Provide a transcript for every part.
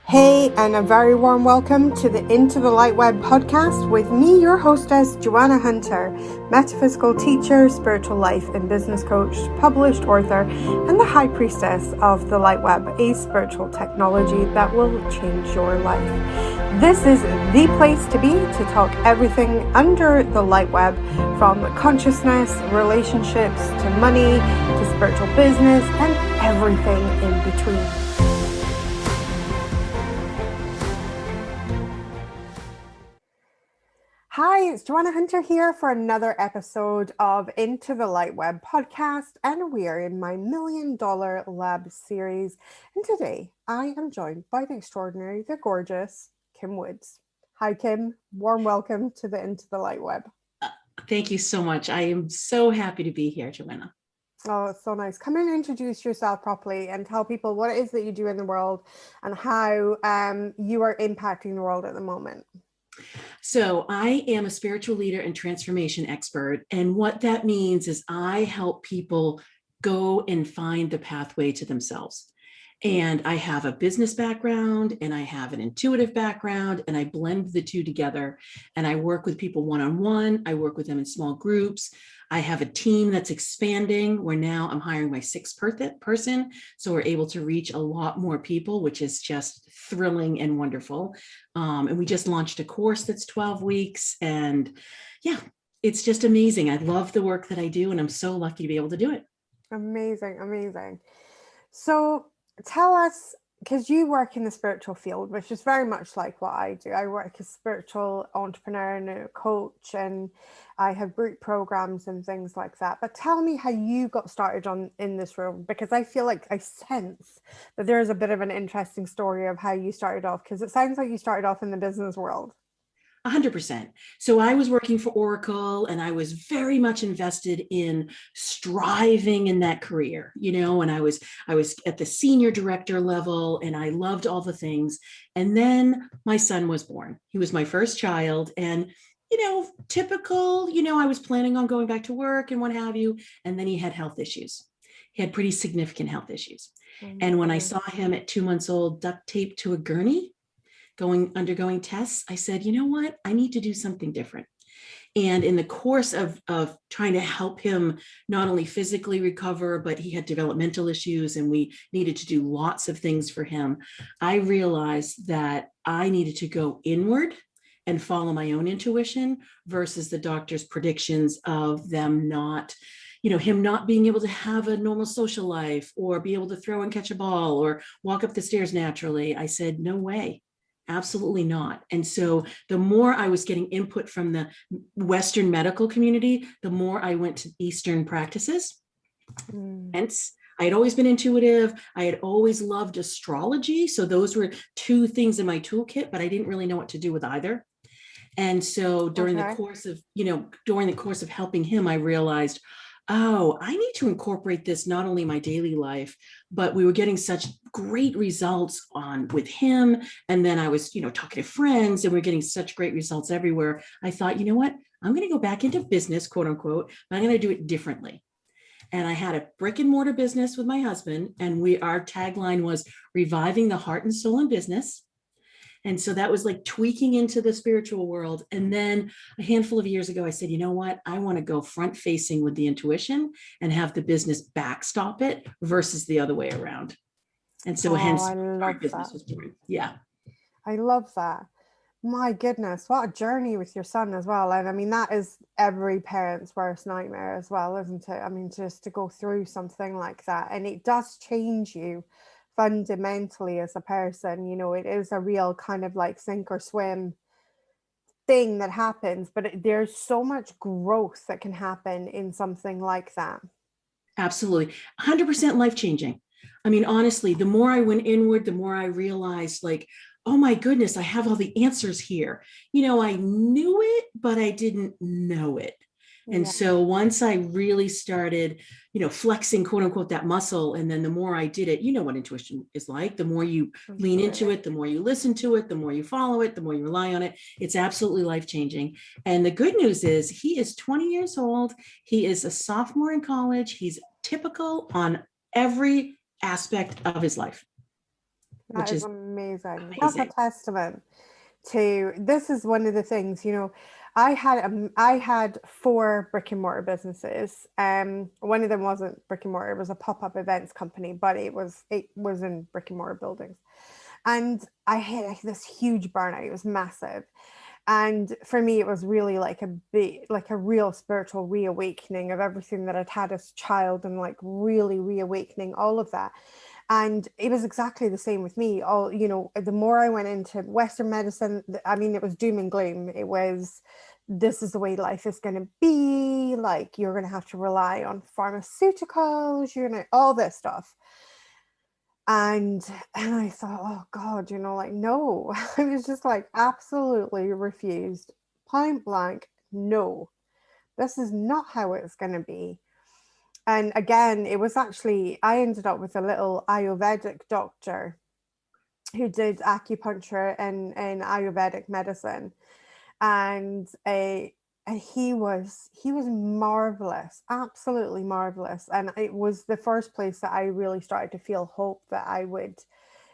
Hey, and a very warm welcome to the Into the LightWeb podcast with me, your hostess, Joanna Hunter, metaphysical teacher, spiritual life and business coach, published author, and the high priestess of the LightWeb, a spiritual technology that will change your life. This is the place to be to talk everything under the LightWeb, from consciousness, relationships, to money, to spiritual business, and everything in between. Hi, it's Joanna Hunter here for another episode of Into the LightWeb podcast, and we are in my $1 Million Lab series. And today I am joined by the extraordinary, the gorgeous Kim Woods. Hi, Kim. Warm welcome to the Into the LightWeb. Thank you so much. I am so happy to be here, Joanna. Oh, it's so nice. Come and introduce yourself properly and tell people what it is that you do in the world and how you are impacting the world at the moment. So I am a spiritual leader and transformation expert. And what that means is I help people go and find the pathway to themselves. And I have a business background and I have an intuitive background, and I blend the two together. And I work with people one-on-one. I work with them in small groups. I have a team that's expanding where now I'm hiring my sixth person. So we're able to reach a lot more people, which is just thrilling and wonderful. And we just launched a course that's 12 weeks. And yeah, it's just amazing. I love the work that I do, and I'm so lucky to be able to do it. Amazing, amazing. So tell us, because you work in the spiritual field, which is very much like what I do. I work as a spiritual entrepreneur and a coach, and I have group programs and things like that. But tell me how you got started in this room, because I feel like I sense that there is a bit of an interesting story of how you started off, because it sounds like you started off in the business world. 100%. So I was working for Oracle, and I was very much invested in striving in that career, and I was at the senior director level, and I loved all the things. And then my son was born. He was my first child, and typical, I was planning on going back to work and what have you. And then he had health issues. He had pretty significant health issues. And when I saw him at 2 months old, duct taped to a gurney, undergoing tests, I said, you know what? I need to do something different. And in the course of trying to help him not only physically recover, but he had developmental issues and we needed to do lots of things for him, I realized that I needed to go inward and follow my own intuition versus the doctor's predictions of them not, him not being able to have a normal social life or be able to throw and catch a ball or walk up the stairs naturally. I said, no way. Absolutely not. And so the more I was getting input from the Western medical community, the more I went to Eastern practices. Hence, I had always been intuitive. I had always loved astrology. So those were two things in my toolkit, but I didn't really know what to do with either. And so during the course of helping him, I realized, oh, I need to incorporate this not only in my daily life, but we were getting such great results with him. And then I was, talking to friends, and we're getting such great results everywhere. I thought, you know what? I'm going to go back into business, quote unquote, but I'm going to do it differently. And I had a brick and mortar business with my husband, and our tagline was reviving the heart and soul in business. And so that was like tweaking into the spiritual world. And then a handful of years ago, I said, you know what? I want to go front facing with the intuition and have the business backstop it versus the other way around. And so hence our business was born. Yeah. I love that. My goodness, what a journey with your son as well. And I mean, that is every parent's worst nightmare as well, isn't it? I mean, just to go through something like that. And it does change you fundamentally as a person. It is a real kind of like sink or swim thing that happens, but there's so much growth that can happen in something like that. Absolutely. 100% life-changing. I mean, honestly, the more I went inward, the more I realized, like, oh my goodness, I have all the answers here. I knew it, but I didn't know it. And so once I really started, flexing, quote unquote, that muscle, and then the more I did it, what intuition is like, the more you lean into it, the more you listen to it, the more you follow it, the more you rely on it. It's absolutely life-changing. And the good news is he is 20 years old. He is a sophomore in college. He's typical on every aspect of his life. That which is is amazing. That's a amazing. testament to, this is one of the things, I had four brick and mortar businesses. One of them wasn't brick and mortar, it was a pop-up events company, but it was in brick and mortar buildings. And I hit like this huge burnout. It was massive. And for me, it was really like a real spiritual reawakening of everything that I'd had as a child, and like really reawakening all of that. And it was exactly the same with me. The more I went into Western medicine, I mean, it was doom and gloom. It was, this is the way life is going to be. Like, you're going to have to rely on pharmaceuticals, all this stuff. And I thought, oh God, like, no. I was just like, absolutely refused, point blank, no, this is not how it's going to be. And again, it was actually, I ended up with a little Ayurvedic doctor who did acupuncture and Ayurvedic medicine. And he was marvelous, absolutely marvelous. And it was the first place that I really started to feel hope that I would,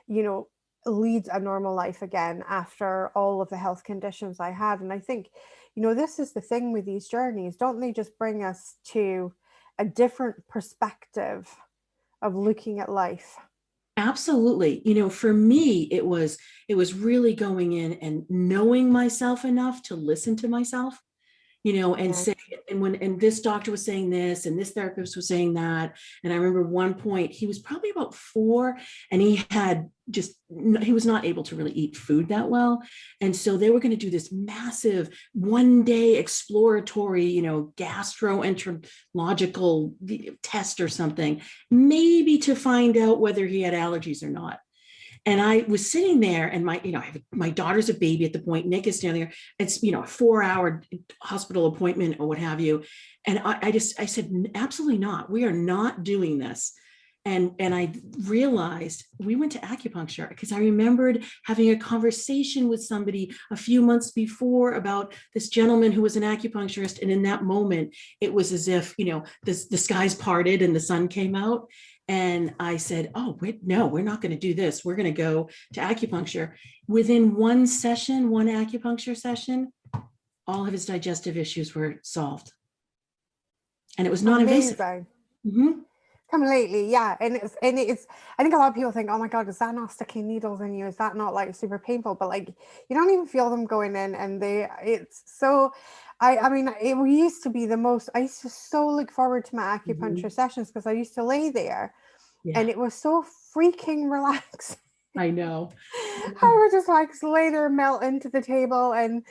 you know, lead a normal life again after all of the health conditions I had. And I think, this is the thing with these journeys, don't they just bring us to a different perspective of looking at life? Absolutely. For me, it was really going in and knowing myself enough to listen to myself, and Yeah. say, and this doctor was saying this, and this therapist was saying that. And I remember one point, he was probably about 4, and he was not able to really eat food that well. And so they were going to do this massive 1-day exploratory, gastroenterological test or something, maybe to find out whether he had allergies or not. And I was sitting there, and my daughter's a baby at the point. Nick is standing there. It's, a 4-hour hospital appointment or what have you. And I said, absolutely not. We are not doing this. And I realized we went to acupuncture because I remembered having a conversation with somebody a few months before about this gentleman who was an acupuncturist. And in that moment, it was as if, the skies parted and the sun came out. And I said, oh, wait, no, we're not going to do this. We're going to go to acupuncture. Within one acupuncture session, all of his digestive issues were solved. And it was non-invasive. Amazing. Mm-hmm. Completely, yeah. And it's I think a lot of people think, oh my God, is that not sticking needles in you? Is that not like super painful? But like, you don't even feel them going in, and it's so, I mean, we used to be I used to so look forward to my Mm-hmm. acupuncture sessions, because I used to lay there Yeah, and it was so freaking relaxing. I know. I would just like lay there, melt into the table, and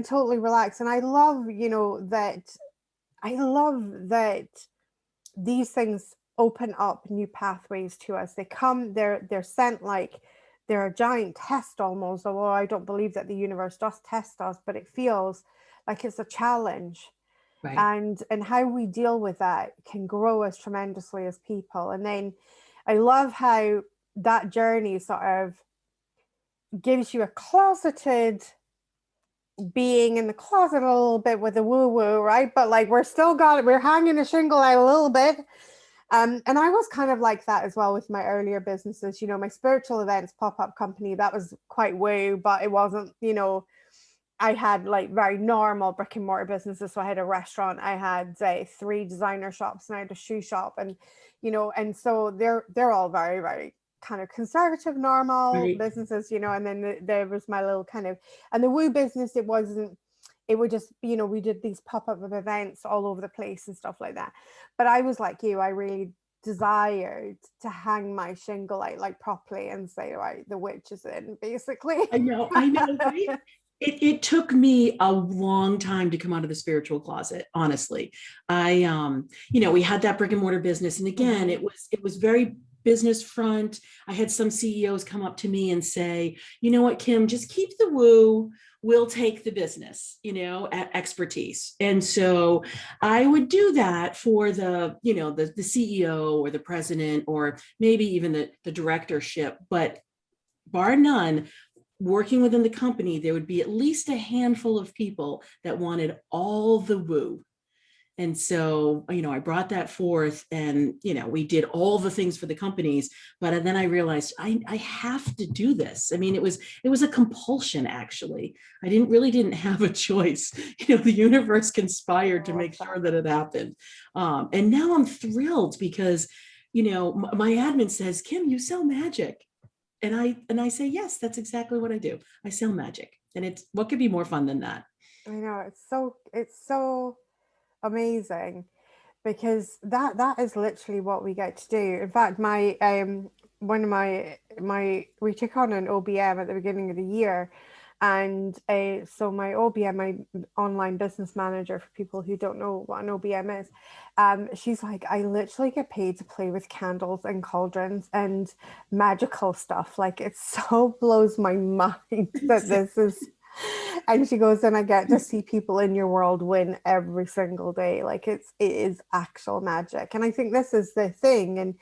totally relax. And I love that these things open up new pathways to us. They're sent like they're a giant test almost, although I don't believe that the universe does test us, but it feels like it's a challenge. Right. And how we deal with that can grow us tremendously as people. And then I love how that journey sort of gives you a closeted being in the closet a little bit with the woo woo, right? But like we're hanging a shingle out a little bit. And I was kind of like that as well with my earlier businesses. My spiritual events pop-up company, that was quite woo, but it wasn't, I had like very normal brick and mortar businesses. So I had a restaurant, I had 3 designer shops, and I had a shoe shop, and so they're all very, very kind of conservative, normal Right. businesses, and then there was my little kind of, and the woo business, it would just, we did these pop-up events all over the place and stuff like that. But I was like you, I really desired to hang my shingle out like properly and say, right, the witch is in, basically. I know, right? It took me a long time to come out of the spiritual closet, honestly. We had that brick and mortar business. And again, Mhm. it was very business front. I had some CEOs come up to me and say, you know what, Kim, just keep the woo. We'll take the business, expertise. And so I would do that for the CEO or the president, or maybe even the directorship. But bar none, working within the company, there would be at least a handful of people that wanted all the woo. And so, I brought that forth and, we did all the things for the companies, but then I realized I have to do this. I mean, it was a compulsion, actually. I didn't have a choice. The universe conspired to make sure that it happened. And now I'm thrilled because, my admin says, Kim, you sell magic. And I say, yes, that's exactly what I do. I sell magic. And it's what could be more fun than that? I know, it's so amazing, because that is literally what we get to do. In fact, my one of my we took on an OBM at the beginning of the year, and so my OBM, my online business manager, for people who don't know what an OBM is, she's like, I literally get paid to play with candles and cauldrons and magical stuff. Like, it so blows my mind that this is. And she goes, and I get to see people in your world win every single day. Like, it is actual magic. And I think this is the thing. And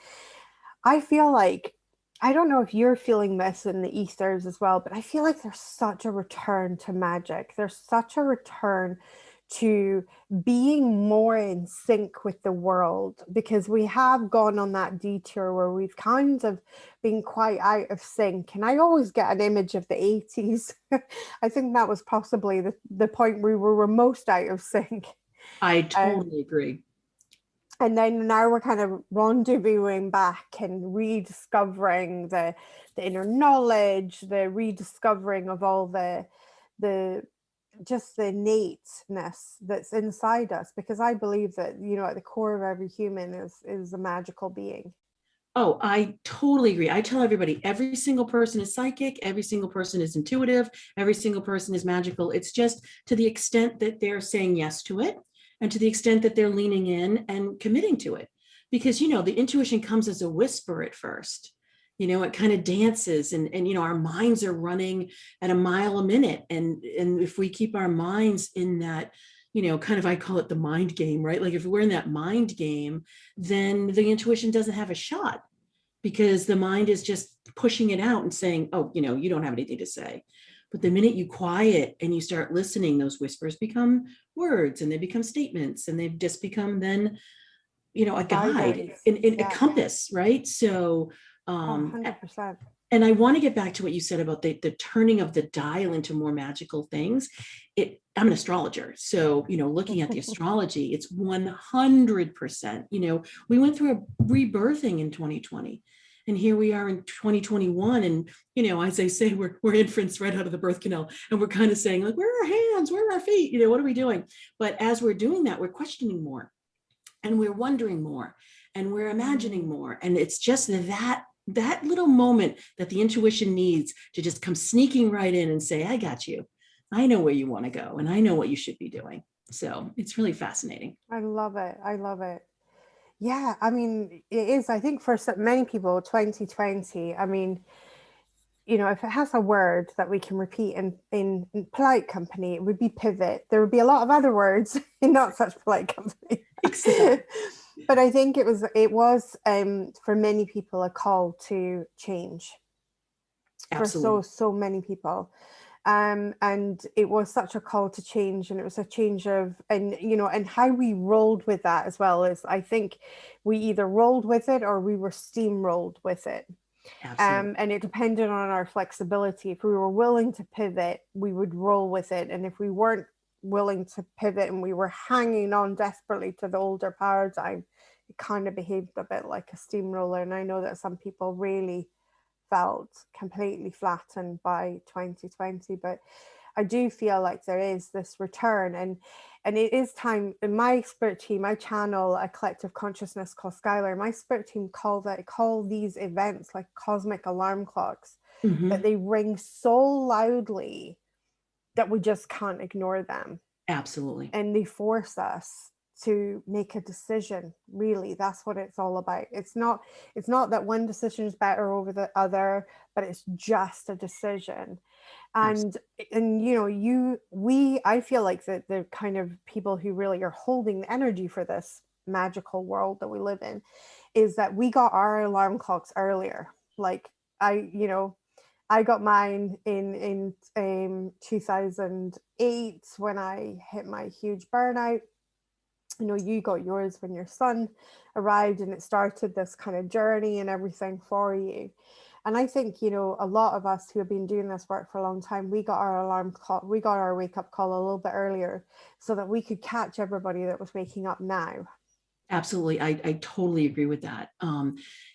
I feel like, I don't know if you're feeling this in the ethers as well, but I feel like there's such a return to magic. There's such a return to being more in sync with the world, because we have gone on that detour where we've kind of been quite out of sync. And I always get an image of the 80s. I think that was possibly the point we were most out of sync. I totally agree. And then now we're kind of rendezvousing back and rediscovering the inner knowledge, the rediscovering of all the just the innateness that's inside us, because I believe that, at the core of every human is a magical being. Oh, I totally agree. I tell everybody, every single person is psychic, every single person is intuitive, every single person is magical. It's just to the extent that they're saying yes to it, and to the extent that they're leaning in and committing to it. Because, the intuition comes as a whisper at first. It kind of dances, and our minds are running at a mile a minute. And if we keep our minds in that, kind of, I call it the mind game, right? Like, if we're in that mind game, then the intuition doesn't have a shot, because the mind is just pushing it out and saying, oh, you don't have anything to say. But the minute you quiet and you start listening, those whispers become words, and they become statements, and they've just become then, a guide, a compass, right? So, 100%. and I want to get back to what you said about the turning of the dial into more magical things. I'm an astrologer. So, looking at the astrology, it's 100%. We went through a rebirthing in 2020. And here we are in 2021. And, as I say, we're infants right out of the birth canal. And we're kind of saying, like, where are our hands? Where are our feet? What are we doing? But as we're doing that, we're questioning more. And we're wondering more. And we're imagining more. And it's just that little moment that the intuition needs to just come sneaking right in and say, I got you. I know where you want to go, and I know what you should be doing. So it's really fascinating. I love it. I love it. Yeah, I mean, it is. I think for many people, 2020, I mean, if it has a word that we can repeat in polite company, it would be pivot. There would be a lot of other words in not such polite company. Exactly. But I think it was for many people a call to change. Absolutely. For so many people. And it was such a call to change, and it was a change of, and how we rolled with that as well, is I think we either rolled with it or we were steamrolled with it. And it depended on our flexibility. If we were willing to pivot, we would roll with it. And if we weren't willing to pivot and we were hanging on desperately to the older paradigm, it kind of behaved a bit like a steamroller. And I know that some people really felt completely flattened by 2020, but I do feel like there is this return, and it is time. In my spirit team, I channel a collective consciousness called Skylar. My spirit team call these events like cosmic alarm clocks, that they ring so loudly that we just can't ignore them. Absolutely. And they force us to make a decision. Really, that's what it's all about. It's not that one decision is better over the other, but it's just a decision. And I feel like the kind of people who really are holding the energy for this magical world that we live in is that we got our alarm clocks earlier. Like, I got mine in 2008 when I hit my huge burnout. You know, you got yours when your son arrived, and it started this kind of journey and everything for you. And I think, you know, a lot of us who have been doing this work for a long time, we got our alarm clock, we got our wake up call a little bit earlier so that we could catch everybody that was waking up now. Absolutely. I totally agree with that.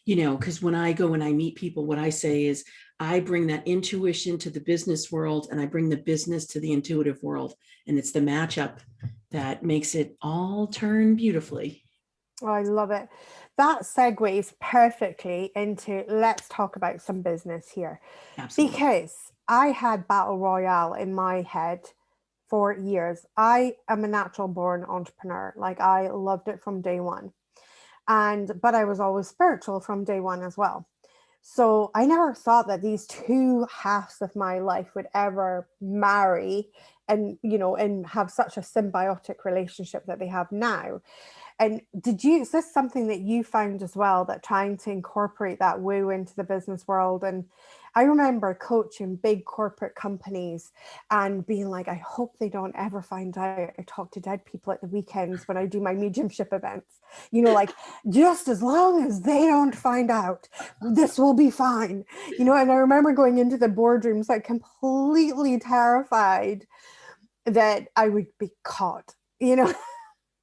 You know, because when I go and I meet people, what I say is I bring that intuition to the business world and I bring the business to the intuitive world. And it's the matchup that makes it all turn beautifully. Oh, I love it. That segues perfectly into let's talk about some business here, Absolutely. because I had Battle Royale in my head for years. I am a natural born entrepreneur. Like, I loved it from day one. But I was always spiritual from day one as well. So I never thought that these two halves of my life would ever marry and, you know, and have such a symbiotic relationship that they have now. And is this something that you found as well, that trying to incorporate that woo into the business world? And I remember coaching big corporate companies and being like, I hope they don't ever find out I talk to dead people at the weekends when I do my mediumship events. You know, like, just as long as they don't find out, this will be fine. You know, and I remember going into the boardrooms like completely terrified that I would be caught, you know.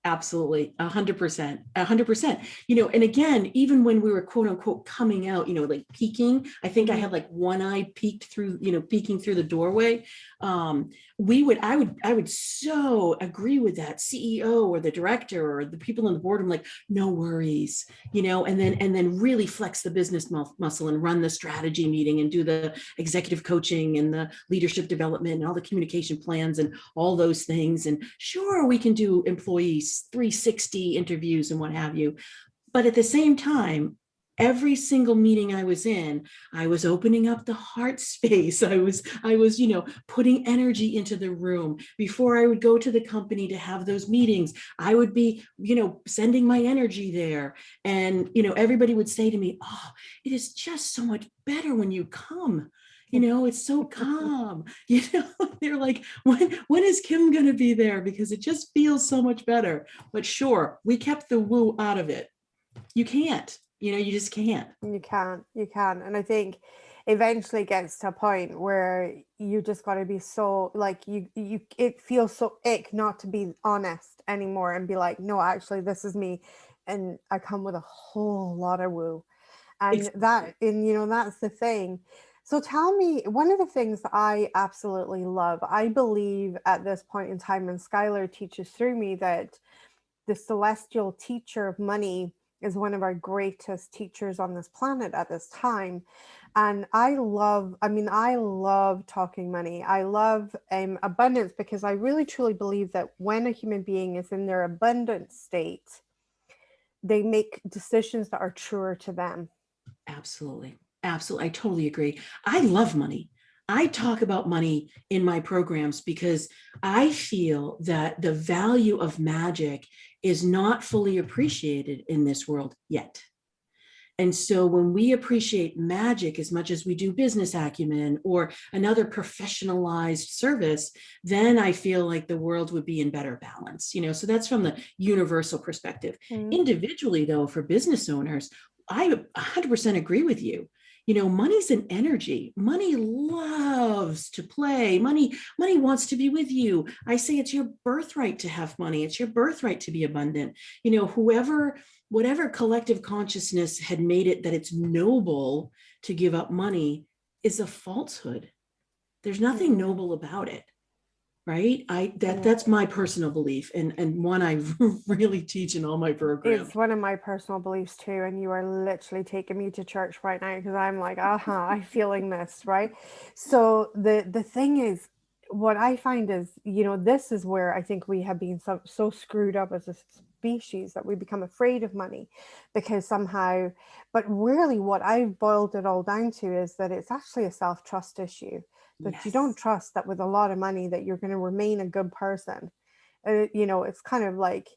Absolutely. 100%, 100%. You know, and again, even when we were quote unquote coming out, you know, like peeking, I think I had like one eye peeked through, you know, peeking through the doorway. I would so agree with that CEO or the director or the people in the board. I'm like, no worries, you know, and then really flex the business muscle and run the strategy meeting and do the executive coaching and the leadership development and all the communication plans and all those things. And sure, we can do employees 360 interviews and what have you. But at the same time, every single meeting I was in, I was opening up the heart space. I was, you know, putting energy into the room. Before I would go to the company to have those meetings, I would be, you know, sending my energy there. And, you know, everybody would say to me, oh, it is just so much better when you come. You know, it's so calm. You know, they're like, when is Kim going to be there? Because it just feels so much better. But sure, we kept the woo out of it. You can't, you know, you just can't. You can. And I think eventually gets to a point where you just got to be so like it feels so ick not to be honest anymore and be like, no, actually, this is me. And I come with a whole lot of woo. And you know, that's the thing. So tell me, one of the things that I absolutely love, I believe at this point in time, and Skylar teaches through me, that the celestial teacher of money is one of our greatest teachers on this planet at this time. And I love talking money. I love abundance, because I really truly believe that when a human being is in their abundant state, they make decisions that are truer to them. Absolutely. Absolutely. I totally agree. I love money. I talk about money in my programs because I feel that the value of magic is not fully appreciated in this world yet. And so when we appreciate magic as much as we do business acumen or another professionalized service, then I feel like the world would be in better balance. You know, so that's from the universal perspective. Mm. Individually, though, for business owners, I 100% agree with you. You know, money's an energy. Money loves to play. Money wants to be with you. I say it's your birthright to have money. It's your birthright to be abundant. You know, whatever collective consciousness had made it that it's noble to give up money is a falsehood. There's nothing Mm. noble about it, right? Yeah. That's my personal belief, and one I really teach in all my programs. It's one of my personal beliefs too, and you are literally taking me to church right now, because I'm like, I'm feeling this, right? So the thing is, what I find is, you know, this is where I think we have been so screwed up as a species that we become afraid of money, because somehow, but really what I've boiled it all down to is that it's actually a self-trust issue, that you don't Yes. trust that with a lot of money that you're going to remain a good person. You know, it's kind of like,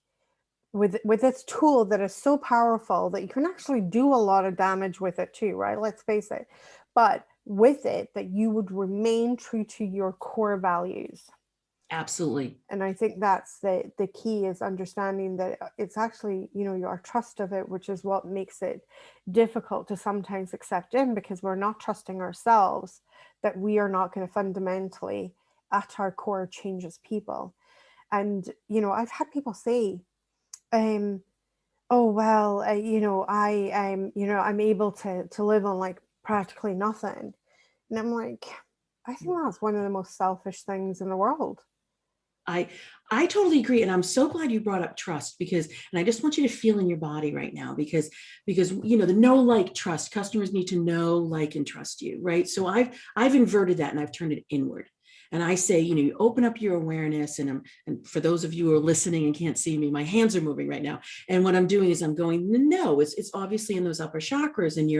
with this tool that is so powerful that you can actually do a lot of damage with it too, right? Let's face it. But with it, that you would remain true to your core values. Absolutely. And I think that's the key, is understanding that it's actually, your trust of it, which is what makes it difficult to sometimes accept in, because we're not trusting ourselves that we are not going to fundamentally at our core change as people. And, I've had people say, um, oh, well, I'm able to live on like practically nothing. And I'm like, I think that's one of the most selfish things in the world. I I totally agree, and I'm so glad you brought up trust, because, and I just want you to feel in your body right now, because the know, like, trust. Customers need to know, like, and trust you, right? So I've inverted that and I've turned it inward. And I say, you open up your awareness, and for those of you who are listening and can't see me, my hands are moving right now. And what I'm doing is I'm going, no, it's obviously in those upper chakras, and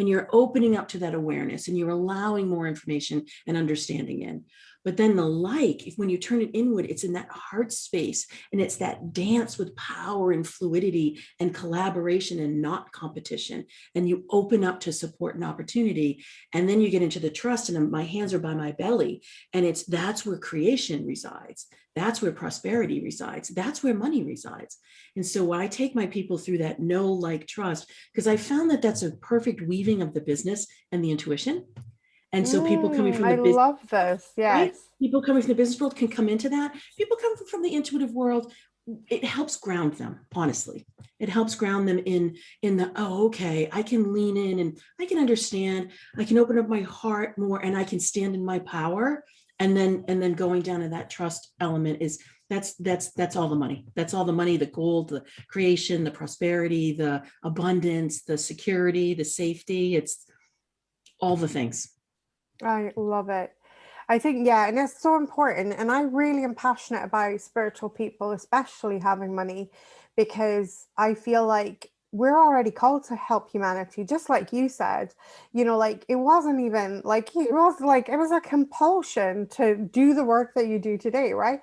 you're opening up to that awareness, and you're allowing more information and understanding in. But then the like, if when you turn it inward, it's in that heart space, and it's that dance with power and fluidity and collaboration and not competition. And you open up to support and opportunity. And then you get into the trust, and my hands are by my belly. And that's where creation resides. That's where prosperity resides. That's where money resides. And so when I take my people through that know, like, trust, because I found that that's a perfect weaving of the business and the intuition. And so people coming from I the business, love this. right? Yes. People coming from the business world can come into that. People come from the intuitive world. It helps ground them, honestly. It helps ground them in the, oh, okay, I can lean in and I can understand. I can open up my heart more, and I can stand in my power. And then going down to that trust element is that's all the money. That's all the money, the gold, the creation, the prosperity, the abundance, the security, the safety. It's all the things. I love it. I think, yeah, and it's so important. And I really am passionate about spiritual people, especially having money, because I feel like we're already called to help humanity, just like you said. Like, it wasn't even like it was a compulsion to do the work that you do today, right?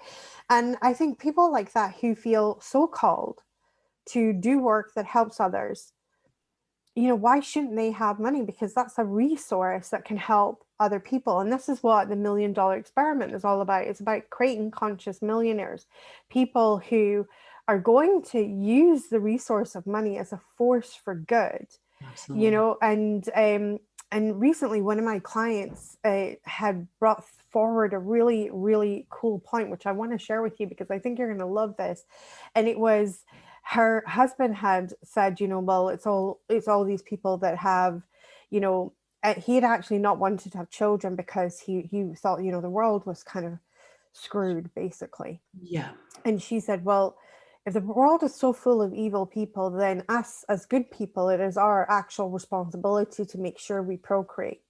And I think people like that who feel so called to do work that helps others, why shouldn't they have money? Because that's a resource that can help other people. And this is what the $1 million experiment is all about. It's about creating conscious millionaires, people who are going to use the resource of money as a force for good, Absolutely. and recently one of my clients had brought forward a really, really cool point, which I want to share with you because I think you're going to love this. And it was, her husband had said, well, it's all these people that have, he had actually not wanted to have children because he thought, the world was kind of screwed, basically. Yeah. And she said, well, if the world is so full of evil people, then us as good people, it is our actual responsibility to make sure we procreate.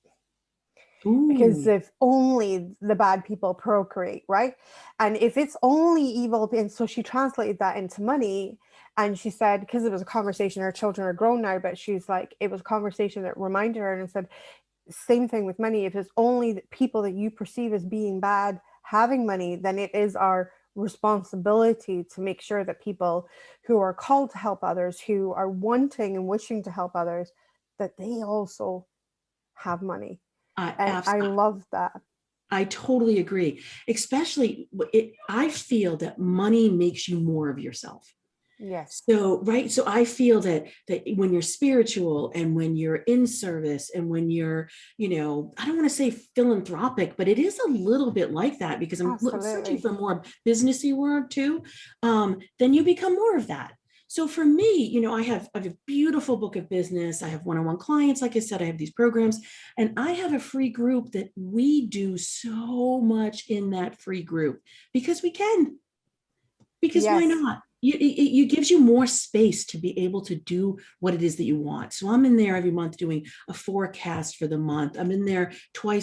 Because Ooh. if only the bad people procreate, right? And if it's only evil, and so she translated that into money. And she said, because it was a conversation, her children are grown now, but she's like, it was a conversation that reminded her, and said, same thing with money. If it's only the people that you perceive as being bad having money, then it is our responsibility to make sure that people who are called to help others, who are wanting and wishing to help others, that they also have money. I And I absolutely, love that. I totally agree. Especially, I feel that money makes you more of yourself. Yes. So, right. So I feel that when you're spiritual, and when you're in service, and when you're, I don't want to say philanthropic, but it is a little bit like that, because I'm searching Absolutely. for more businessy word too. Then you become more of that. So for me, I have a beautiful book of business. I have one-on-one clients. Like I said, I have these programs, and I have a free group that we do so much in that free group because we can, because why Yes. not? It gives you more space to be able to do what it is that you want. So I'm in there every month doing a forecast for the month. I'm in there 3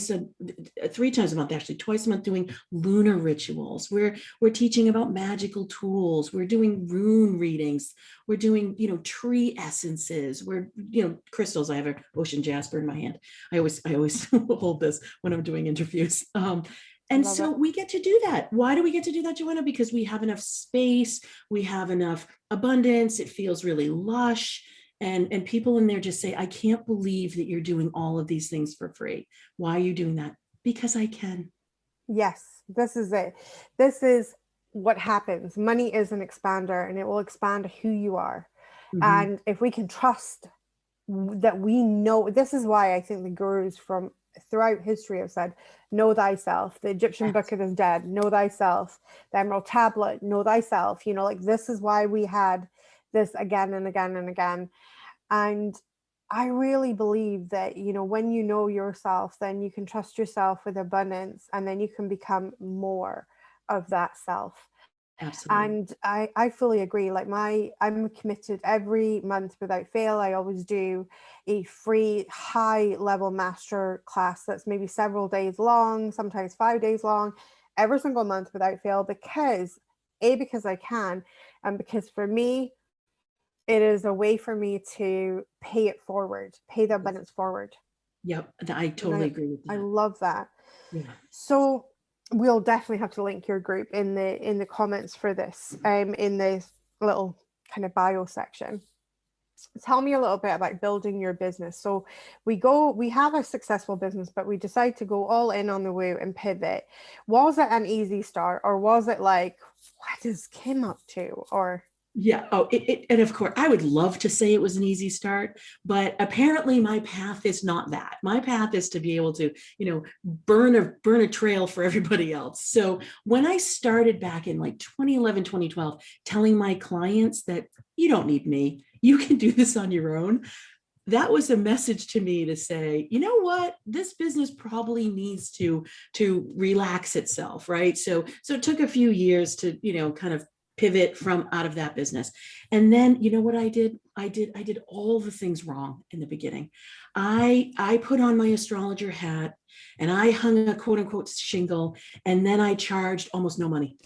times a month, actually, twice a month, doing lunar rituals. We're teaching about magical tools. We're doing rune readings. We're doing, tree essences. We're, crystals. I have an ocean jasper in my hand. I always hold this when I'm doing interviews. And Love so it. we get to do that. Why do we get to do that, Joanna? Because we have enough space, we have enough abundance, it feels really lush. And people in there just say, I can't believe that you're doing all of these things for free. Why are you doing that? Because I can. Yes, this is it. This is what happens. Money is an expander and it will expand who you are. Hmm. And if we can trust that, we know, this is why I think the gurus from throughout history have said, know thyself. The Egyptian book Yes, of the dead, know thyself. The Emerald Tablet, know thyself. You know, like this is why we had this again and again and again. And I really believe that, you know, when you know yourself, then you can trust yourself with abundance and then you can become more of that self. absolutely. And I fully agree. Like I'm committed every month without fail. I always do a free high level master class that's maybe several days long, sometimes 5 days long, every single month without fail, because I can, and because for me, it is a way for me to pay it forward, pay the Yes. abundance forward. Yep, I And totally agree with I that. love that. Yeah. So we'll definitely have to link your group in the comments for this, in this little kind of bio section. Tell me a little bit about building your business. So we have a successful business, but we decide to go all in on the woo and pivot. Was it an easy start, or was it like, what is Kim up to? Or Yeah. Oh, and of course, I would love to say it was an easy start, but apparently my path is not that. My path is to be able to, burn a trail for everybody else. So when I started back in like 2011, 2012, telling my clients that you don't need me, you can do this on your own, that was a message to me to say, you know what, this business probably needs to relax itself, right? So it took a few years to, kind of pivot from out of that business. And then, you know what I did all the things wrong in the beginning. I put on my astrologer hat and I hung a quote unquote shingle, and then I charged almost no money.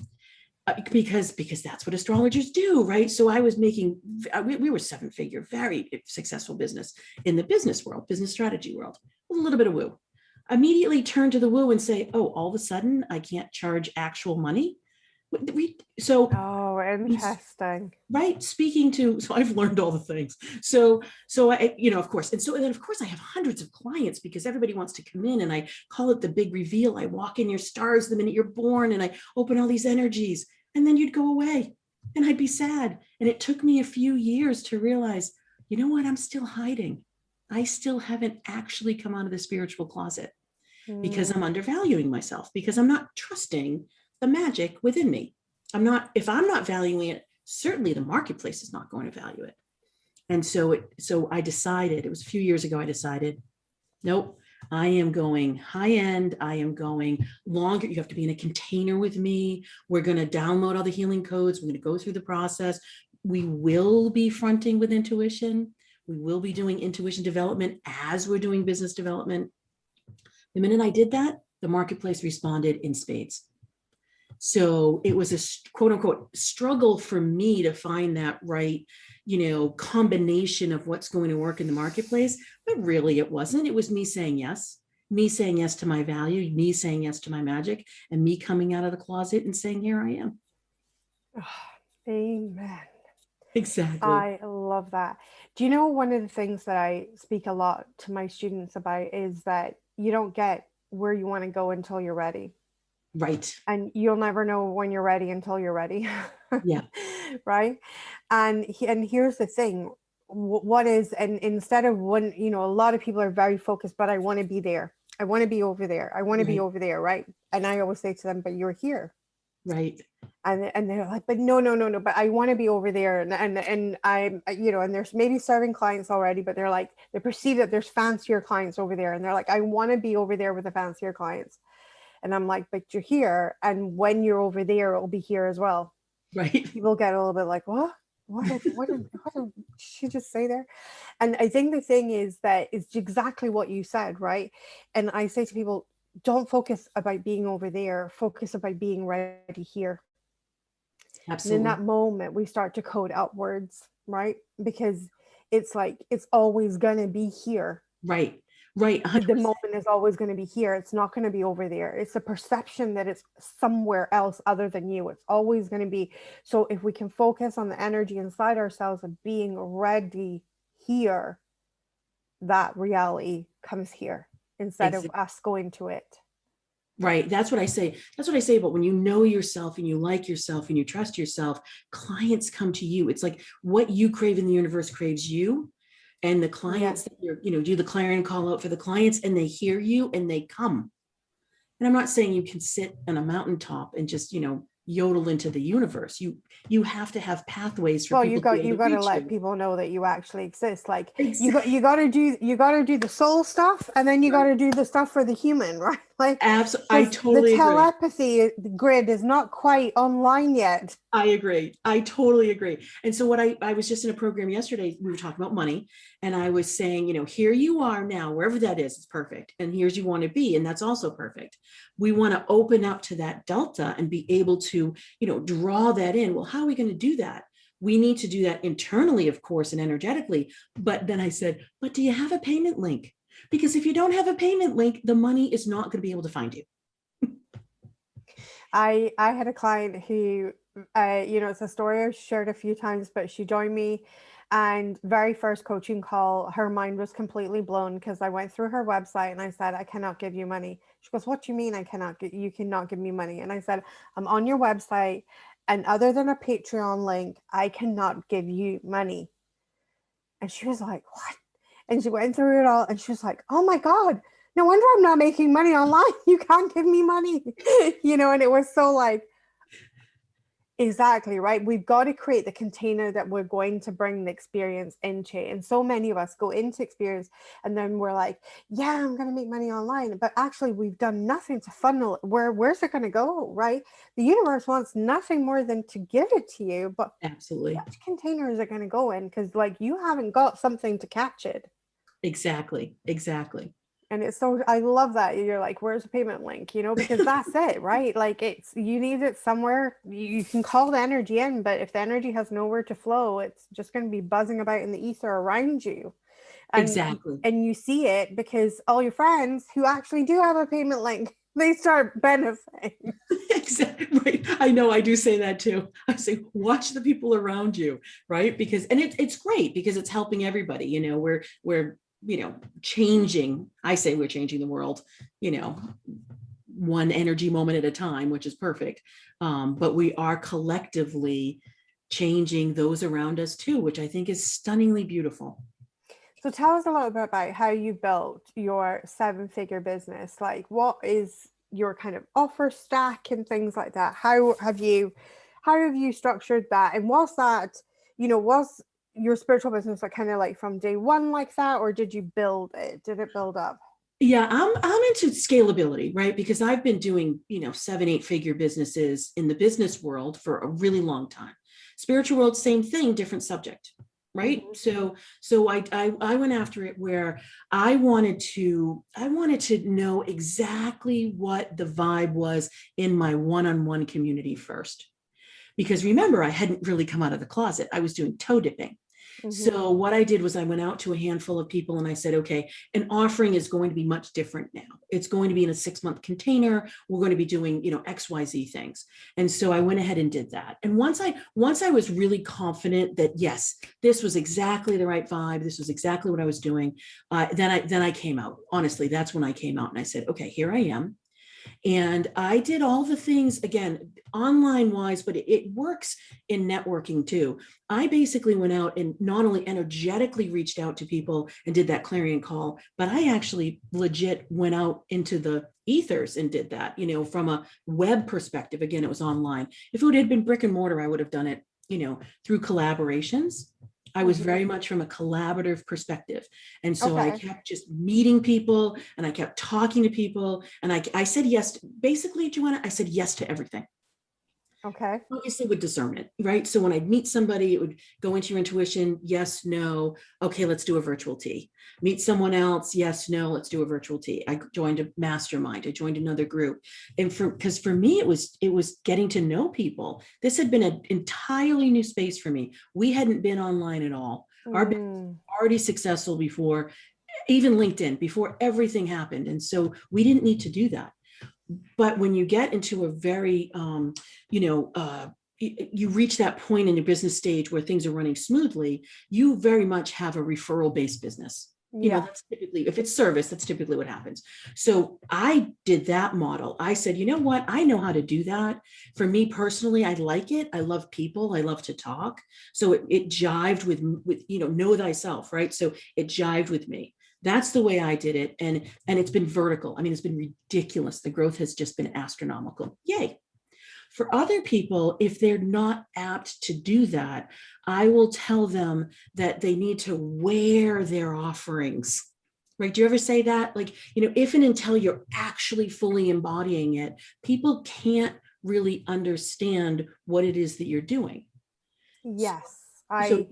Because that's what astrologers do, right? So I was making, we were 7-figure, very successful business in the business world, business strategy world, with a little bit of woo. Immediately turn to the woo and say, oh, all of a sudden I can't charge actual money. So oh, interesting. right, speaking to, so I've learned all the things. So I, of course, and then of course I have hundreds of clients because everybody wants to come in, and I call it the big reveal. I walk in your stars the minute you're born, and I open all these energies, and then you'd go away and I'd be sad. And it took me a few years to realize, you know what, I'm still hiding. I still haven't actually come out of the spiritual closet because I'm Mm. undervaluing myself, because I'm not trusting the magic within me. If I'm not valuing it, certainly the marketplace is not going to value it. And so I decided, it was a few years ago, I decided, nope, I am going high end. I am going longer. You have to be in a container with me. We're going to download all the healing codes. We're going to go through the process. We will be fronting with intuition. We will be doing intuition development as we're doing business development. The minute I did that, the marketplace responded in spades. So it was a quote unquote struggle for me to find that right, combination of what's going to work in the marketplace. But really, it wasn't. It was me saying yes to my value, me saying yes to my magic, and me coming out of the closet and saying, here I am. Oh, amen. Exactly. I love that. Do you know one of the things that I speak a lot to my students about is that you don't get where you want to go until you're ready. Right. And you'll never know when you're ready until you're ready. Yeah. Right? And here's the thing. What is, and instead of one, a lot of people are very focused, but I want to be there. I want to be over there. I want to be Right. over there, right? And I always say to them, but you're here. Right. And they're like, but no, no, no, no, but I want to be over there. And I'm, and there's maybe serving clients already, but they're like, they perceive that there's fancier clients over there. And they're like, I want to be over there with the fancier clients. And I'm like, but you're here. And when you're over there, it'll be here as well. Right. People get a little bit like, what did she just say there? And I think the thing is that it's exactly what you said, right? And I say to people, don't focus about being over there, focus about being ready here. And in Absolutely. that moment, we start to code upwards, right? Because it's like, it's always going to be here. Right. Right. The 100%. moment is always going to be here. It's not going to be over there. It's a perception that it's somewhere else other than you. It's always going to be. So if we can focus on the energy inside ourselves of being ready here, that reality comes here instead of Exactly. us going to it. Right. That's what I say. That's what I say about when you know yourself and you like yourself and you trust yourself, clients come to you. It's like what you crave in the universe craves you. And the Yeah. clients that do the clarion call out for the clients and they hear you and they come. And I'm not saying you can sit on a mountaintop and just, yodel into the universe. You have to have pathways for Well, people to be you able to got to reach let you. people know that you actually exist. Like Exactly. you got to do the soul stuff, and then you got to do the stuff for the human, right? Like, Absolutely. I because the totally agree. telepathy grid is not quite online yet. I agree. I totally agree. And so what I was just in a program yesterday, we were talking about money and I was saying, here you are now, wherever that is, it's perfect. And here's you want to be. And that's also perfect. We want to open up to that delta and be able to, draw that in. Well, how are we going to do that? We need to do that internally, of course, and energetically. But then I said, but do you have a payment link? Because if you don't have a payment link, the money is not going to be able to find you. I had a client who, it's a story I've shared a few times, but she joined me, and very first coaching call, her mind was completely blown because I went through her website and I said, I cannot give you money. She goes, what do you mean you cannot give me money? And I said, I'm on your website, and other than a Patreon link, I cannot give you money. And she was like, what? And she went through it all and she was like, oh my God, no wonder I'm not making money online. You can't give me money. And it was so like, exactly, right? We've got to create the container that we're going to bring the experience into. And so many of us go into experience and then we're like, yeah, I'm going to make money online. But actually, we've done nothing to funnel it. Where's it going to go, right? The universe wants nothing more than to give it to you. But Absolutely. which container is it going to go in? Because like you haven't got something to catch it. Exactly. Exactly. And it's so, I love that you're like, where's the payment link? Because that's it, right? Like you need it somewhere. You can call the energy in, but if the energy has nowhere to flow, it's just going to be buzzing about in the ether around you. And Exactly. and you see it because all your friends who actually do have a payment link, they start benefiting. Exactly. Right. I know I do say that too. I say, watch the people around you, right? Because, and it's great because it's helping everybody, we're changing. I say we're changing the world, one energy moment at a time, which is perfect. But we are collectively changing those around us too, which I think is stunningly beautiful. So tell us a little bit about how you built your 7-figure business. Like what is your kind of offer stack and things like that? How have you structured that? And was that, was your spiritual business like kind of like from day one like that, or did you build it? Did it build up? Yeah, I'm into scalability, right? Because I've been doing, 7, 8 figure businesses in the business world for a really long time. Spiritual world, same thing, different subject, right? Mm-hmm. So I went after it where I wanted to know exactly what the vibe was in my one-on-one community first. Because remember, I hadn't really come out of the closet. I was doing toe dipping. Mm-hmm. So what I did was I went out to a handful of people and I said, okay, an offering is going to be much different now. It's going to be in a 6-month container. We're going to be doing, XYZ things. And so I went ahead and did that. And once I was really confident that yes, this was exactly the right vibe, this was exactly what I was doing, then I came out. Honestly, that's when I came out and I said, okay, here I am. And I did all the things again, online wise, but it works in networking too. I basically went out and not only energetically reached out to people and did that clarion call, but I actually legit went out into the ethers and did that, from a web perspective. Again, it was online. If it had been brick and mortar, I would have done it, through collaborations. I was Mm-hmm. very much from a collaborative perspective. And so I Okay. kept just meeting people and I kept talking to people. And I said yes, basically, Joanna, I said yes to everything. Okay. Obviously with discernment, right? So when I'd meet somebody, it would go into your intuition, yes, no, okay, let's do a virtual tea. Meet someone else, yes, no, let's do a virtual tea. I joined a mastermind, I joined another group. And because for me, it was getting to know people. This had been an entirely new space for me. We hadn't been online at all. Our business Mm. was already successful before, even LinkedIn, before everything happened. And so we didn't need to do that. But when you get into a very, you reach that point in your business stage where things are running smoothly, you very much have a referral based business. Yeah. That's typically, if it's service, that's typically what happens. So I did that model. I said, you know what? I know how to do that. For me personally, I like it. I love people. I love to talk. So it jived with, know thyself, right? So it jived with me. That's the way I did it. And it's been vertical. I mean, it's been ridiculous. The growth has just been astronomical. Yay. For other people, if they're not apt to do that, I will tell them that they need to wear their offerings. Right? Do you ever say that? Like, if and until you're actually fully embodying it, people can't really understand what it is that you're doing. So, Yes, so I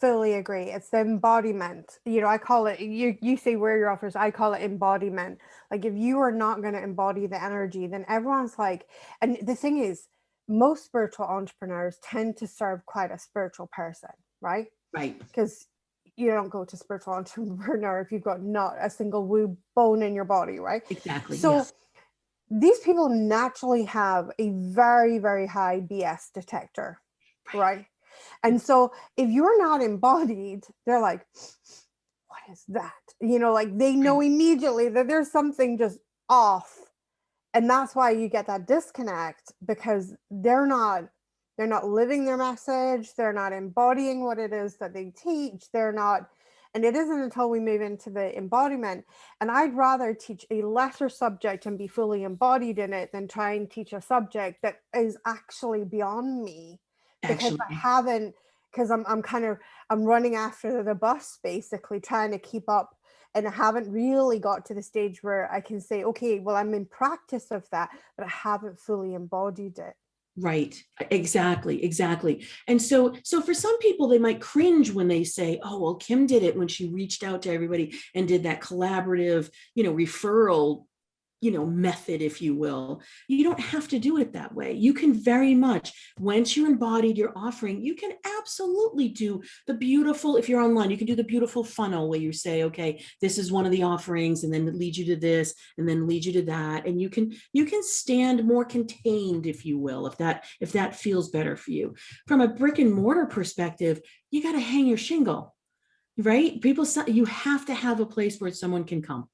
fully agree. It's the embodiment. I call it, you say wear your offers, I call it embodiment. Like if you are not going to embody the energy, then everyone's like, and the thing is, most spiritual entrepreneurs tend to serve quite a spiritual person, right? right, Because you don't go to spiritual entrepreneur if you've got not a single woo bone in your body, right? exactly. So Yes. these people naturally have a very, very high BS detector, Right. right? And so if you're not embodied, they're like, what is that? Like they know Right. immediately that there's something just off. And that's why you get that disconnect, because they're not living their message, they're not embodying what it is that they teach, they're not. And it isn't until we move into the embodiment, and I'd rather teach a lesser subject and be fully embodied in it than try and teach a subject that is actually beyond me, because I Actually, haven't, because I'm kind of, I'm running after the bus, basically trying to keep up, and I haven't really got to the stage where I can say, okay, well, I'm in practice of that, but I haven't fully embodied it. right. Exactly. And so for some people, they might cringe when they say, oh, well, Kim did it when she reached out to everybody and did that collaborative, referral, method, if you will. You don't have to do it that way. You can very much, once you embodied your offering, you can absolutely do the beautiful, if you're online, you can do the beautiful funnel where you say, okay, this is one of the offerings, and then it leads you to this, and then leads you to that. And you can stand more contained, if you will, if that feels better for you. From a brick and mortar perspective, you got to hang your shingle, right? You have to have a place where someone can come,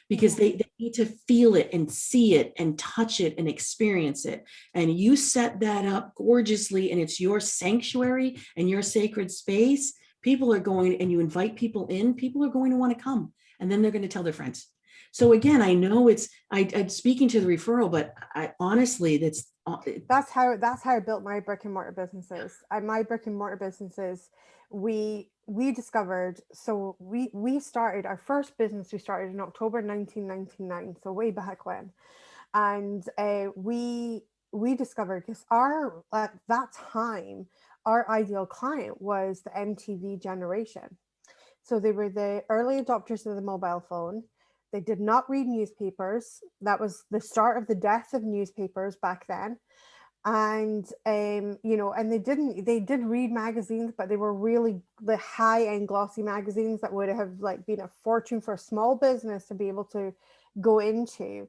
because Yeah. they need to feel it and see it and touch it and experience it. And you set that up gorgeously, and it's your sanctuary and your sacred space. People are going, and you invite people in, people are going to want to come, and then they're going to tell their friends. So again, I know I'm speaking to the referral, but I honestly, That's how I built my brick and mortar businesses. My brick and mortar businesses, we discovered, so we started our first business, we started in October 1999, so way back when. And we discovered, because our at that time our ideal client was the MTV generation. So they were the early adopters of the mobile phone. They did not read newspapers. That was the start of the death of newspapers back then. And and they did read magazines, but they were really the high end glossy magazines that would have like been a fortune for a small business to be able to go into.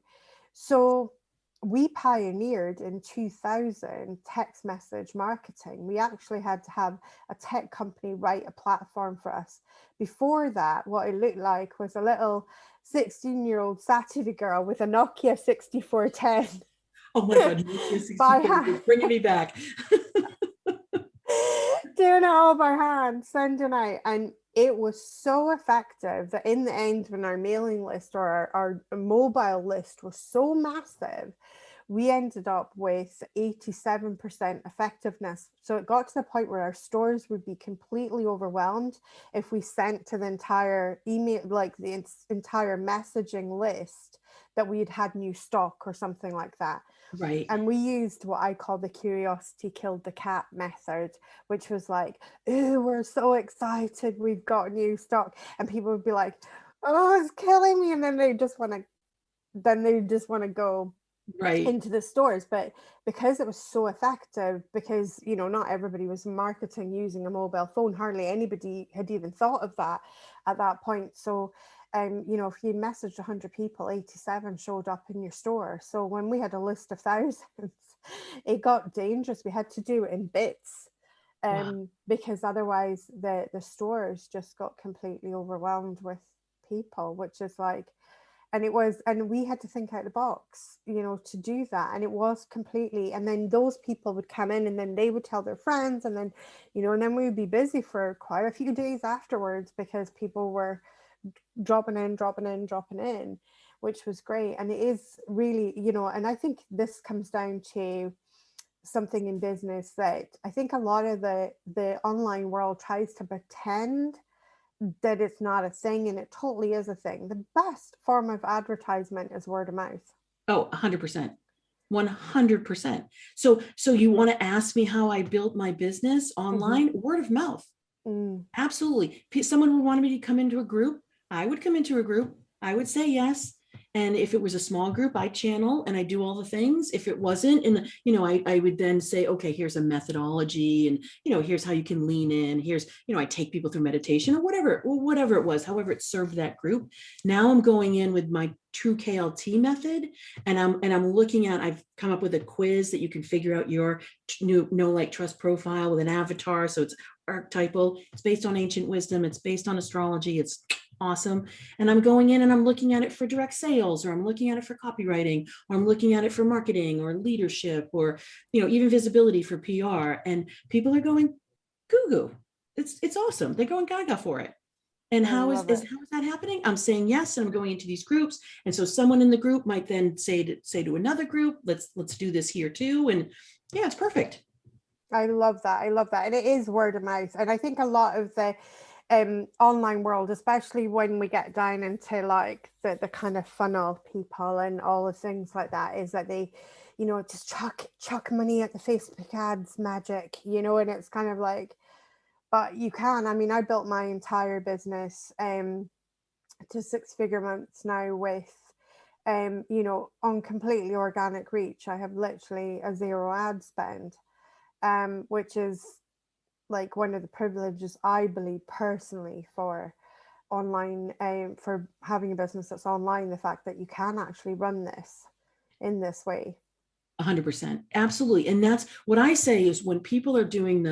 So we pioneered in 2000 text message marketing. We actually had to have a tech company write a platform for us. Before that, what it looked like was a little 16-year-old Saturday girl with a Nokia 6410 oh my God, Nokia by 64, hand, you're bringing me back. doing it all by hand, sending out. And it was so effective that in the end, when our mailing list or our mobile list was so massive, we ended up with 87% effectiveness. So it got to the point where our stores would be completely overwhelmed if we sent to the entire email, like the entire messaging list, that we had had new stock or something like that. Right. And we used what I call the curiosity killed the cat method, which was like, "Ooh, we're so excited, we've got new stock," and people would be like, "Oh, it's killing me," and then they just want to go Right. into the stores. But because it was so effective, because not everybody was marketing using a mobile phone, hardly anybody had even thought of that at that point. So if you messaged 100 people, 87 showed up in your store. So when we had a list of thousands, it got dangerous. We had to do it in bits. because otherwise the stores just got completely overwhelmed with people, which is like, and we had to think out the box, to do that. And it was completely, and then those people would come in and then they would tell their friends, and then, and then we would be busy for quite a few days afterwards because people were dropping in, which was great. And it is really, and I think this comes down to something in business that I think a lot of the online world tries to pretend that it's not a thing, and it totally is a thing. The best form of advertisement is word of mouth. Oh, 100%. 100%. So you want to ask me how I built my business online? Word of mouth. Absolutely. Someone would want me to come into a group. I would come into a group. I would say yes. And if it was a small group, I channel and I do all the things. If it wasn't, I would then say, okay, here's a methodology, and, here's how you can lean in. Here's, I take people through meditation or whatever it was, however it served that group. Now I'm going in with my true KLT method, and I'm looking at, I've come up with a quiz that you can figure out your know, like, trust profile with an avatar. So it's archetypal. It's based on ancient wisdom. It's based on astrology. It's awesome. And I'm going in and I'm looking at it for direct sales, or I'm looking at it for copywriting, or I'm looking at it for marketing or leadership, or, even visibility for PR. And people are going goo goo. It's awesome. They're going gaga for it. And how is that happening? I'm saying yes, and I'm going into these groups. And so someone in the group might then say to another group, let's do this here too. And yeah, it's perfect. I love that. And it is word of mouth. And I think a lot of the online world, especially when we get down into like the kind of funnel people and all the things like that, is that they, just chuck money at the Facebook ads magic, and it's kind of like, but you can. I mean, I built my entire business to 6-figure months now with, on completely organic reach. I have literally a 0 ad spend, which is like one of the privileges I believe personally for online, for having a business that's online, the fact that you can actually run this in this way. 100%. Absolutely. And that's what I say is, when people are doing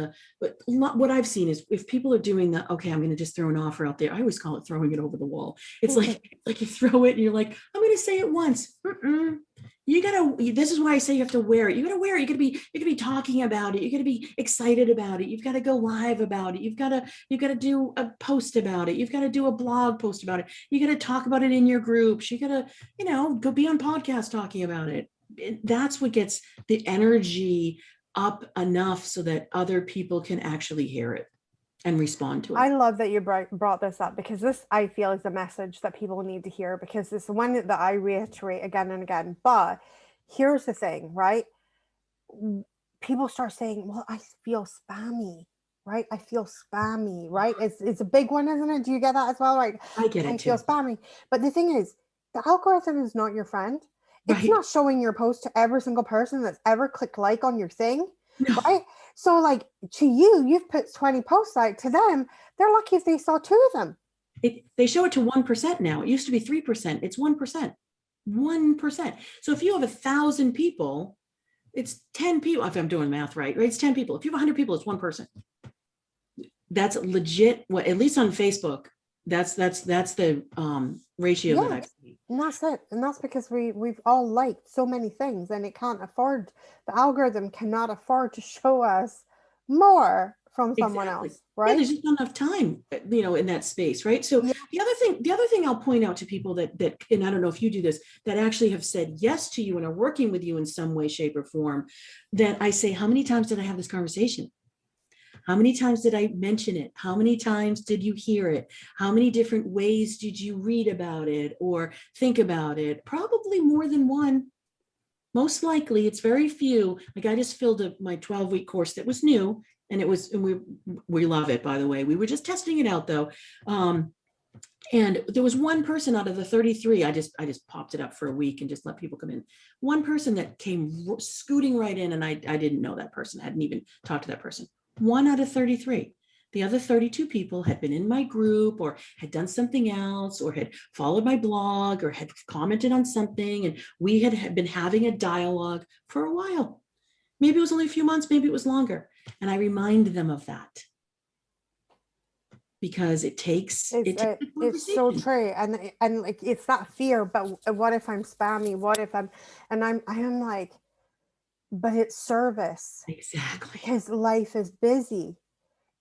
what I've seen is, if people are doing okay, I'm going to just throw an offer out there. I always call it throwing it over the wall. It's like you throw it and you're like, I'm going to say it once. This is why I say you have to wear it. You got to wear it. You're going to be talking about it. You're going to be excited about it. You've got to go live about it. You've got to do a post about it. You've got to do a blog post about it. You got to talk about it in your groups. You got to, go be on podcast talking about it. That's what gets the energy up enough so that other people can actually hear it and respond to it. I love that you brought this up, because this, I feel, is a message that people need to hear, because it's the one that I reiterate again and again. But here's the thing, right? People start saying, well, I feel spammy, right? I feel spammy, right? It's a big one, isn't it? Do you get that as well? Right? I get it. I feel spammy. But the thing is, the algorithm is not your friend. It's not showing your post to every single person that's ever clicked like on your thing, right? So like, to you, you've put 20 posts out. To them, they're lucky if they saw 2 of them. They show it to 1% now. It used to be 3%. It's 1%. 1%. So if you have 1,000 people, it's 10 people. If I'm doing math right? It's 10 people. If you have 100 people, it's 1 person. That's legit. What, at least on Facebook, that's the ratio that I've seen. And that's it. And that's because we've all liked so many things, and it can't afford, the algorithm cannot afford to show us more from someone else, right? Yeah, there's just not enough time, in that space, right? So the other thing I'll point out to people that, and I don't know if you do this, that actually have said yes to you and are working with you in some way, shape, or form, that I say, how many times did I have this conversation? How many times did I mention it? How many times did you hear it? How many different ways did you read about it or think about it? Probably more than one. Most likely, it's very few. Like, I just filled my 12-week course that was new, and we love it, by the way. We were just testing it out though. And there was one person out of the 33. I just popped it up for a week and just let people come in. One person that came scooting right in, and I didn't know that person. I hadn't even talked to that person. 1 out of 33. The other 32 people had been in my group or had done something else or had followed my blog or had commented on something. And we had been having a dialogue for a while. Maybe it was only a few months, maybe it was longer. And I remind them of that because it takes a it's so conversation. true, and like it's that fear. But what if I'm spammy? What if I am like, but it's service Exactly. because life is busy,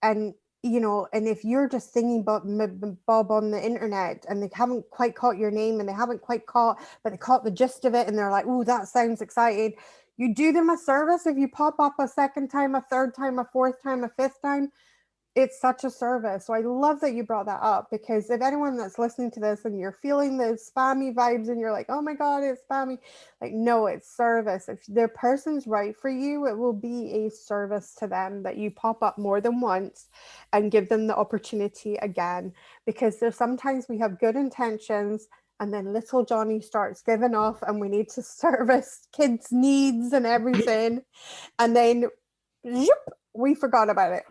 and and if you're just thinking about Bob on the internet and they haven't quite caught your name and they haven't quite caught, but they caught the gist of it and they're like, oh, that sounds exciting. You do them a service if you pop up a second time, a third time, a fourth time, a fifth time. It's such a service. So I love that you brought that up, because if anyone that's listening to this and you're feeling the spammy vibes and you're like, oh my God, it's spammy, like, no, it's service. If the person's right for you, it will be a service to them that you pop up more than once and give them the opportunity again. Because there's sometimes we have good intentions and then little Johnny starts giving off and we need to service kids' needs and everything. And then we forgot about it.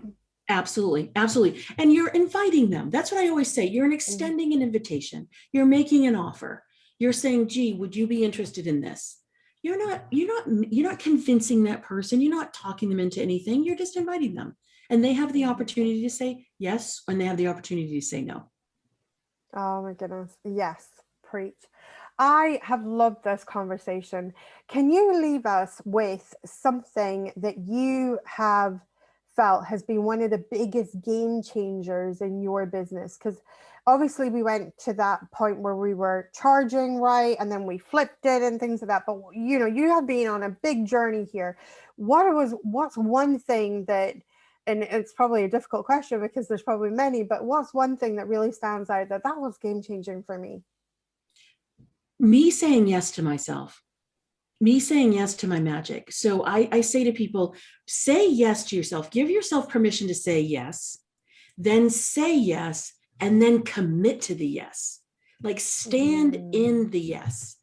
Absolutely. Absolutely. And you're inviting them. That's what I always say. You're extending an invitation. You're making an offer. You're saying, gee, would you be interested in this? You're not convincing that person. You're not talking them into anything. You're just inviting them. And they have the opportunity to say yes, and they have the opportunity to say no. Oh my goodness. Yes, preach. I have loved this conversation. Can you leave us with something that you have felt has been one of the biggest game changers in your business? Because obviously we went to that point where we were charging right and then we flipped it and things like that. But you have been on a big journey here. What's one thing that, and it's probably a difficult question because there's probably many, but what's one thing that really stands out that was game changing for me? Me saying yes to myself, me saying yes to my magic. So I say to people, say yes to yourself, give yourself permission to say yes, then say yes, and then commit to the yes. Like stand in the yes.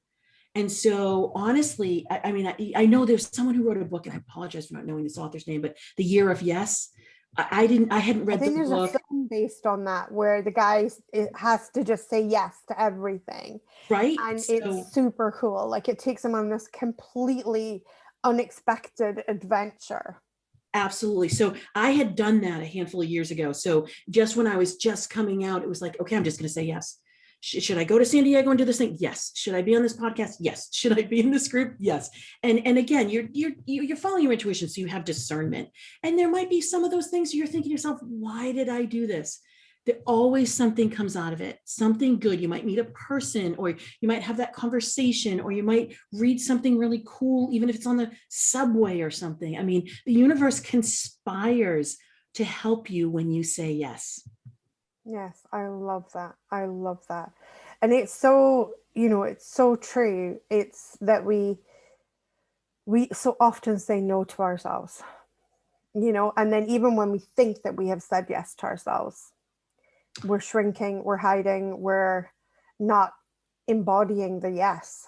And so honestly, I mean, I know there's someone who wrote a book, and I apologize for not knowing this author's name, but The Year of Yes. I hadn't I read the think there's a book. film based on that where the guy has to just say yes to everything. Right. And it's So super cool. Like it takes him on this completely unexpected adventure. absolutely. So I had done that a handful of years ago. So just when I was just coming out, it was like, okay, I'm just going to say yes. Should I go to San Diego and do this thing? Yes. Should I be on this podcast? Yes. Should I be in this group? Yes. And again, you're following your intuition, so you have discernment. And there might be some of those things you're thinking to yourself, why did I do this? There always something comes out of it, something good. You might meet a person, or you might have that conversation, or you might read something really cool, even if it's on the subway or something. I mean, the universe conspires to help you when you say yes. Yes, I love that. I love that. And it's so, it's so true. It's that we so often say no to ourselves, and then even when we think that we have said yes to ourselves, we're shrinking, we're hiding, we're not embodying the yes.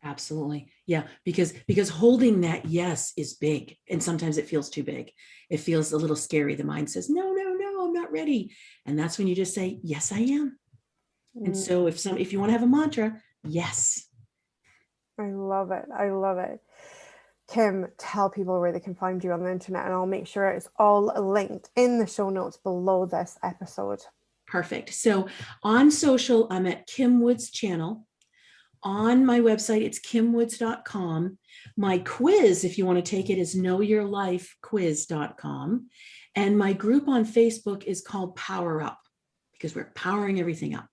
Absolutely. Yeah, because holding that yes is big, and sometimes it feels too big. It feels a little scary. The mind says, "No, no, no, I'm not ready." And that's when you just say, "Yes, I am." And so if you want to have a mantra, yes. I love it. I love it. Kim, tell people where they can find you on the internet, and I'll make sure it's all linked in the show notes below this episode. Perfect. So on social, I'm at Kim Woods Channel. On my website, it's kimwoods.com. My quiz, if you want to take it, is knowyourlifequiz.com. And my group on Facebook is called Power Up, because we're powering everything up.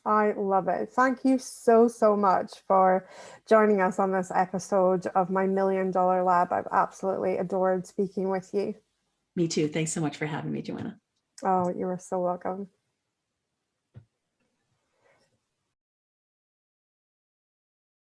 I love it. Thank you so, so much for joining us on this episode of my $1 Million Lab. I've absolutely adored speaking with you. Me too. Thanks so much for having me, Joanna. Oh, you are so welcome.